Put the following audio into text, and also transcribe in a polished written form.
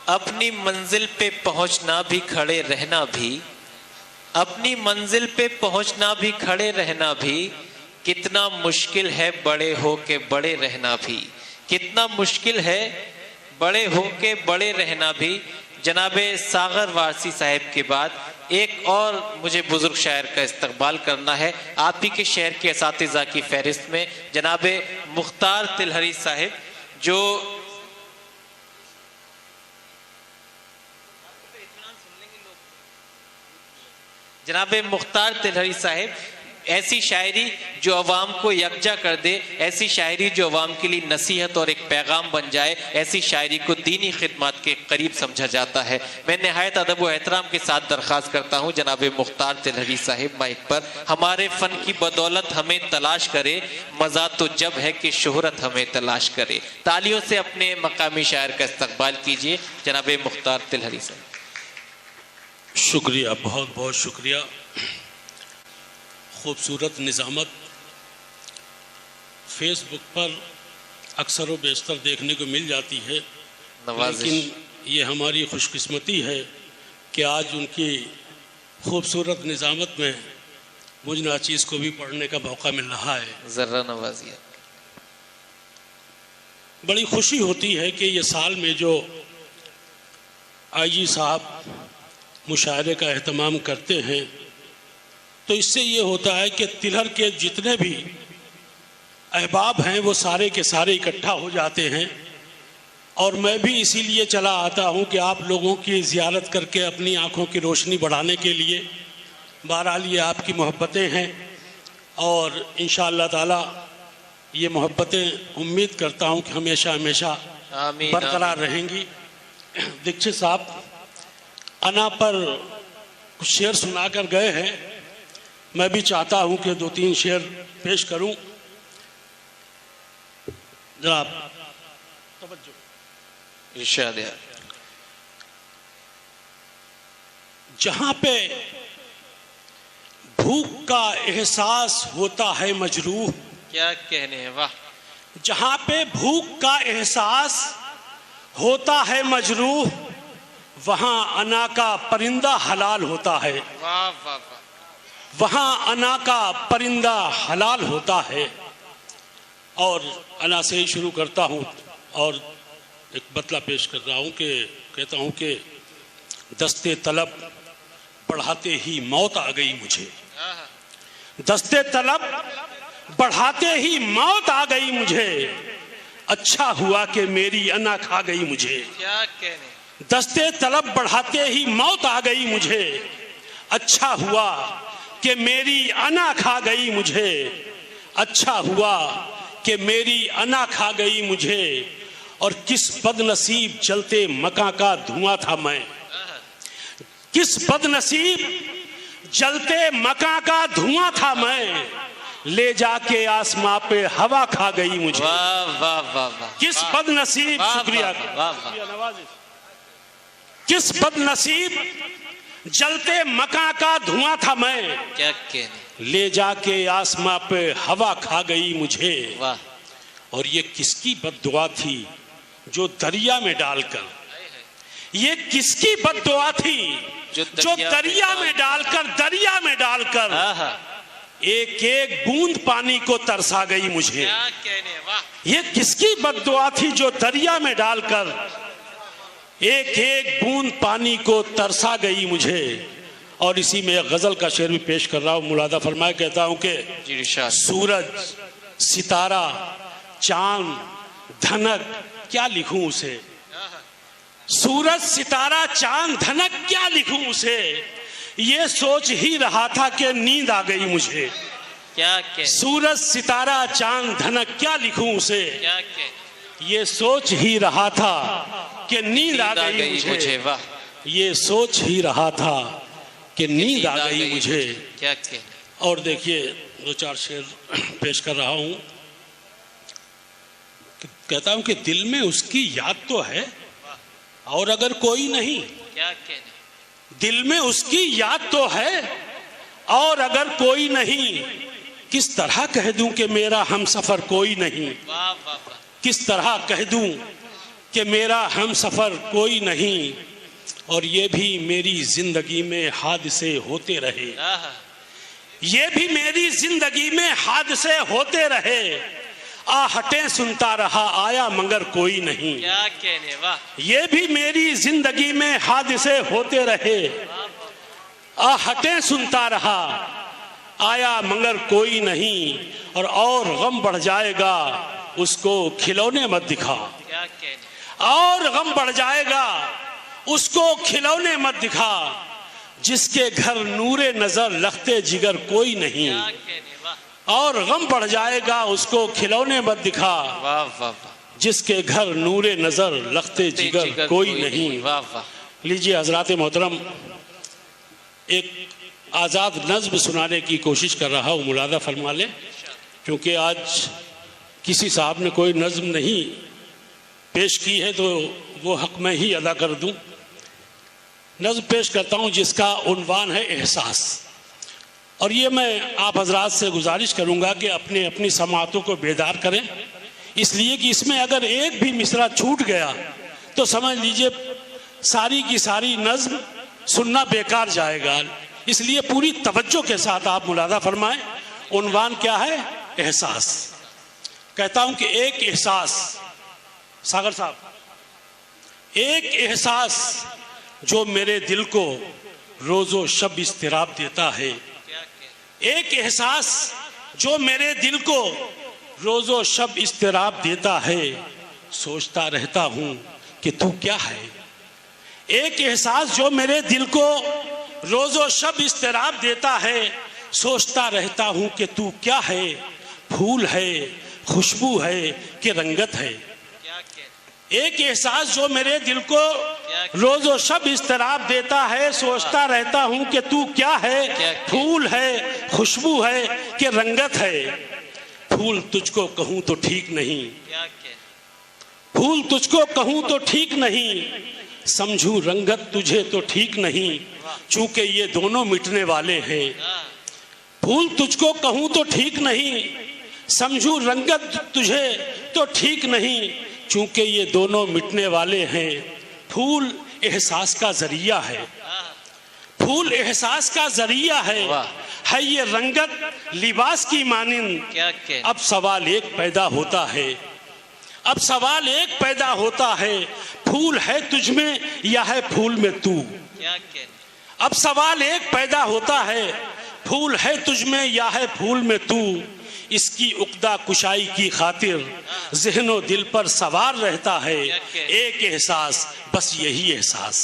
अपनी मंजिल पे पहुंचना भी खड़े रहना भी, अपनी मंजिल पे पहुंचना भी खड़े रहना भी, कितना मुश्किल है बड़े हो के बड़े रहना भी, कितना मुश्किल है बड़े हो के बड़े रहना भी। जनाबे सागर वारसी साहब के बाद एक और मुझे बुजुर्ग शायर का इस्तकबाल करना है आप ही के शहर के असातिज़ा की फहरिस्त में, जनाबे मुख्तार तिलहरी साहब, जो जनाबे मुख्तार तिलहरी साहब, ऐसी शायरी जो अवाम को यकजा कर दे, ऐसी शायरी जो अवाम के लिए नसीहत और एक पैगाम बन जाए, ऐसी शायरी को दीनी खिदमत के करीब समझा जाता है। मैं नहायत अदब व एहतराम के साथ दरख्वास्त करता हूँ जनाबे मुख्तार तिलहरी साहिब माइक पर हमारे फ़न की बदौलत हमें तलाश करे, मज़ा तो जब है कि शोहरत हमें तलाश करे। तालियों से अपने मकामी शायर का इस्तकबाल कीजिए जनाबे मुख्तार तिलहरी साहब। शुक्रिया, बहुत बहुत शुक्रिया। खूबसूरत निज़ामत फेसबुक पर अक्सर व बेशतर देखने को मिल जाती है, लेकिन ये हमारी खुशकिस्मती है कि आज उनकी खूबसूरत निज़ामत में मुझ नाचीज़ को भी पढ़ने का मौका मिल रहा है। ज़र्रा नवाज़िया, बड़ी खुशी होती है कि ये साल में जो आईजी साहब मुशायरे का एहतमाम करते हैं, तो इससे ये होता है कि तिलहर के जितने भी अहबाब हैं वो सारे के सारे इकट्ठा हो जाते हैं। और मैं भी इसीलिए चला आता हूँ कि आप लोगों की ज़ियारत करके अपनी आँखों की रोशनी बढ़ाने के लिए। बहरहाल ये आपकी मोहब्बतें हैं और इंशाअल्लाह ताला ये मोहब्बतें उम्मीद करता हूँ कि हमेशा हमेशा बरकरार रहेंगी। दीक्षित साहब अना पर कुछ शेर सुना कर गए हैं, मैं भी चाहता हूं कि 2-3 शेर पेश करूं। जनाब तवज्जो। इरशाद। जहां पे भूख का एहसास होता है मजरूह, क्या कहने हैं, वाह। जहां पे भूख का एहसास होता है मजरूह, वहां अना का परिंदा हलाल होता है। वाह वाह वाह। वहां अना का परिंदा हलाल होता है। और अना से ही शुरू करता हूं और एक बतला पेश कर रहा हूं कि कहता हूं कि दस्ते तलब बढ़ाते ही मौत आ गई मुझे, दस्ते तलब बढ़ाते ही मौत आ गई मुझे, अच्छा हुआ कि मेरी अना खा गई मुझे। क्या कहने। दस्ते तलब बढ़ाते ही मौत आ गई मुझे, अच्छा हुआ कि मेरी अना खा गई मुझे, अच्छा हुआ कि मेरी अना खा गई मुझे। और किस बदनसीब जलते मकां का धुआं था मैं, किस बदनसीब जलते मकां का धुआं था मैं, ले जाके आसमां पे हवा खा गई मुझे। वाह वाह वाह वाह। किस बदनसीब, शुक्रिया, किस बदनसीब जलते मकां का धुआं था मैं, क्या कहने। ले जाके आसमां पे हवा खा गई मुझे। वाह। और ये किसकी बद्दुआ थी जो दरिया में डालकर, ये किसकी बद्दुआ थी जो दरिया में डालकर, दरिया में डालकर एक एक बूंद पानी को तरसा गई मुझे। क्या कहने। वाह। ये किसकी बद्दुआ थी जो दरिया में डालकर एक एक बूंद पानी को तरसा गई मुझे। और इसी में एक गजल का शेर भी पेश कर रहा हूँ, मुलादा फरमाए। कहता हूँ कि सूरज सितारा चांद धनक क्या लिखूं उसे, सूरज सितारा चांद धनक क्या लिखूं उसे, ये सोच ही रहा था कि नींद आ गई मुझे। क्या कहने। सूरज सितारा चांद धनक क्या लिखूं उसे, क्या कहने। ये सोच ही रहा था कि नींद आ गई मुझे। वाह। ये सोच ही रहा था कि नींद आ गई मुझे। क्या कहने। और देखिए 2-4 शेर पेश कर रहा हूं। कहता हूं कि दिल में उसकी याद तो है और अगर कोई नहीं, क्या कहने। दिल में उसकी याद तो है और अगर कोई नहीं, किस तरह कह दूं कि मेरा हमसफर कोई नहीं, वाह वाह वाह। किस तरह कह दूं कि मेरा हम सफ़र कोई नहीं और ये भी मेरी जिंदगी में हादसे होते रहे, ये भी मेरी जिंदगी में हादसे होते रहे, आहटें सुनता रहा आया मगर कोई नहीं। क्या कहने, वाह। ये भी मेरी जिंदगी में हादसे होते रहे, आहटें सुनता रहा आया मगर कोई नहीं, और गम बढ़ जाएगा उसको खिलौने मत दिखा। क्या कहने, और गम बढ़ जाएगा उसको खिलौने मत दिखा, जिसके घर नूरे नजर लखते जिगर कोई नहीं। क्या कहने, वाह। और गम बढ़ जाएगा उसको खिलौने मत दिखा, वाह वाह, जिसके घर नूरे नजर लखते जिगर कोई नहीं। वाह वाह। लीजिए हजरात मोहतरम, एक आज़ाद नज़्म सुनाने की कोशिश कर रहा हूँ, मुलादा फरमा लें, क्योंकि आज किसी साहब ने कोई नज़्म नहीं पेश की है तो वो हक मैं ही अदा कर दूँ। नज़्म पेश करता हूँ जिसका उन्वान है एहसास, और ये मैं आप हजरात से गुजारिश करूँगा कि अपने अपनी समातों को बेदार करें, इसलिए कि इसमें अगर एक भी मिसरा छूट गया तो समझ लीजिए सारी की सारी नज़्म सुनना बेकार जाएगा, इसलिए पूरी तवज्जो के साथ आप मुलादा फरमाएं। उन्वान क्या है? एहसास। कहता हूं कि एक एहसास, सागर साहब, एक एहसास जो मेरे दिल को रोज़ो शब इस्तिराब देता है, एक एहसास जो मेरे दिल को रोज़ो शब इस्तिराब देता है, सोचता रहता हूं कि तू क्या है। एक एहसास जो मेरे दिल को रोज़ो शब इस्तिराब देता है, सोचता रहता हूं कि तू क्या है। फूल है, खुशबू है कि रंगत है। एक एहसास जो मेरे दिल को रोज़ो शब इस्तिराब देता है, सोचता रहता हूं कि तू क्या है। फूल है, खुशबू है कि रंगत है। फूल तुझको कहूं तो ठीक नहीं, फूल तुझको कहूं तो ठीक नहीं, समझू रंगत तुझे तो ठीक नहीं, चूंकि ये दोनों मिटने वाले हैं। फूल तुझको कहूं तो ठीक नहीं, समझू रंगत तुझे तो ठीक नहीं, चूंकि ये दोनों मिटने वाले हैं। फूल एहसास का जरिया है, फूल एहसास का जरिया है ये रंगत लिबास की मानिंद। अब सवाल एक पैदा होता है, अब सवाल एक पैदा होता है, फूल है तुझ में या है फूल में तू। अब सवाल एक पैदा होता है, फूल है तुझ में या है फूल में तू। इसकी उक्दा कुशाई की खातिर ज़हनो दिल पर सवार रहता है एक एहसास, बस यही एहसास।